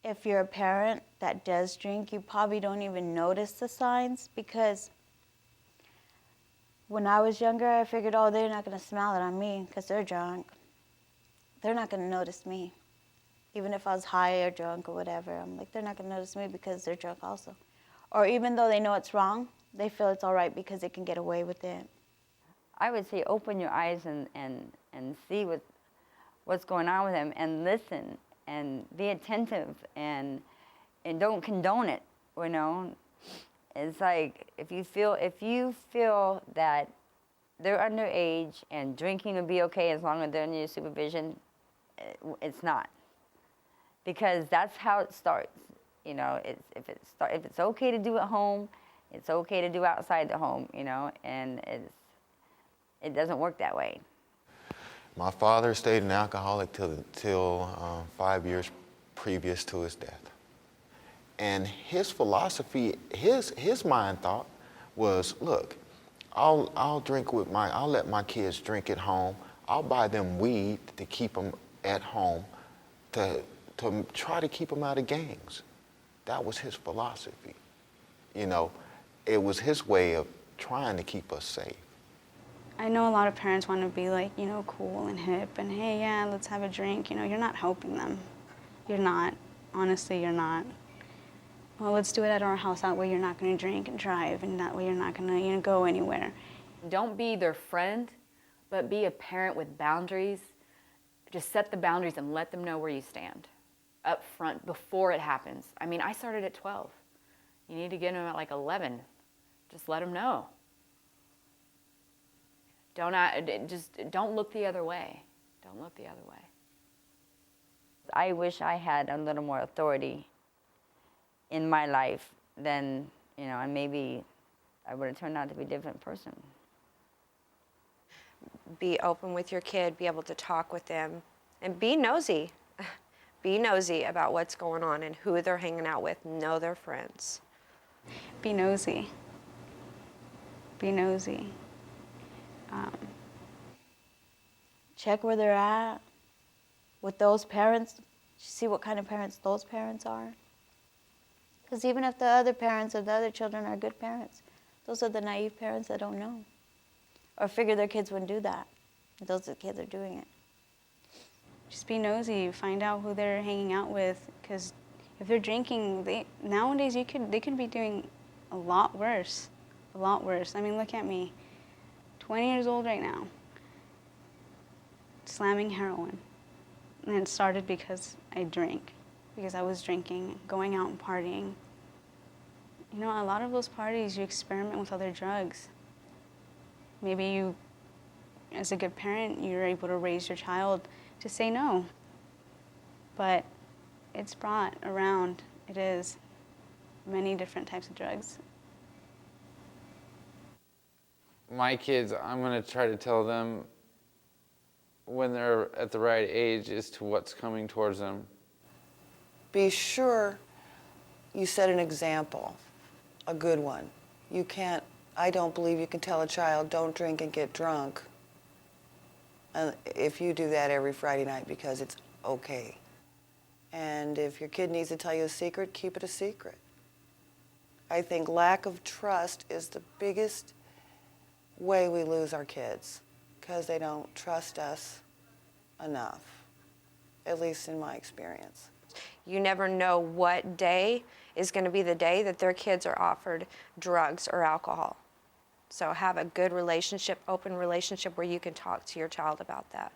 If you're a parent that does drink, you probably don't even notice the signs, because when I was younger, I figured, oh, they're not going to smell it on me because they're drunk. They're not going to notice me. Even if I was high or drunk or whatever, I'm like, they're not going to notice me because they're drunk also. Or even though they know it's wrong, they feel it's all right because they can get away with it. I would say open your eyes and see what's going on with them, and listen and be attentive, and don't condone it, you know. It's like if you feel that they're underage and drinking would be okay as long as they're under your supervision, it's not. Because that's how it starts. You know, if it's okay to do at home, it's okay to do outside the home, you know, and it doesn't work that way. My father stayed an alcoholic till 5 years previous to his death. And his philosophy, his mind thought was, look, I'll let my kids drink at home. I'll buy them weed to keep them at home, to try to keep them out of gangs. That was his philosophy. You know, it was his way of trying to keep us safe. I know a lot of parents want to be like, you know, cool and hip and, hey, yeah, let's have a drink. You know, you're not helping them. You're not. Honestly, you're not. Well, let's do it at our house. That way you're not going to drink and drive, and that way you're not going to, you know, go anywhere. Don't be their friend, but be a parent with boundaries. Just set the boundaries and let them know where you stand up front before it happens. I mean, I started at 12. You need to get them at like 11. Just let them know. Don't look the other way. Don't look the other way. I wish I had a little more authority in my life than, you know, and maybe I would have turned out to be a different person. Be open with your kid, be able to talk with them, and be nosy. Be nosy about what's going on and who they're hanging out with. Know their friends. Be nosy. Be nosy. Check where they're at with those parents. See what kind of parents those parents are. Because even if the other parents of the other children are good parents, those are the naive parents that don't know or figure their kids wouldn't do that. Those are the kids that are doing it. Just be nosy. Find out who they're hanging out with, because if they're drinking, nowadays they could be doing a lot worse. A lot worse. I mean, look at me. 20 years old right now. Slamming heroin. And it started because I drank. Because I was drinking, going out and partying. You know, a lot of those parties, you experiment with other drugs. Maybe you, as a good parent, you're able to raise your child to say no. But it's brought around, it is, many different types of drugs. My kids, I'm going to try to tell them when they're at the right age as to what's coming towards them. Be sure you set an example, a good one. You can't, I don't believe you can tell a child, don't drink and get drunk, if you do that every Friday night, because it's okay. And if your kid needs to tell you a secret, keep it a secret. I think lack of trust is the biggest way we lose our kids, because they don't trust us enough, at least in my experience. You never know what day is going to be the day that their kids are offered drugs or alcohol. So have a good relationship, open relationship, where you can talk to your child about that.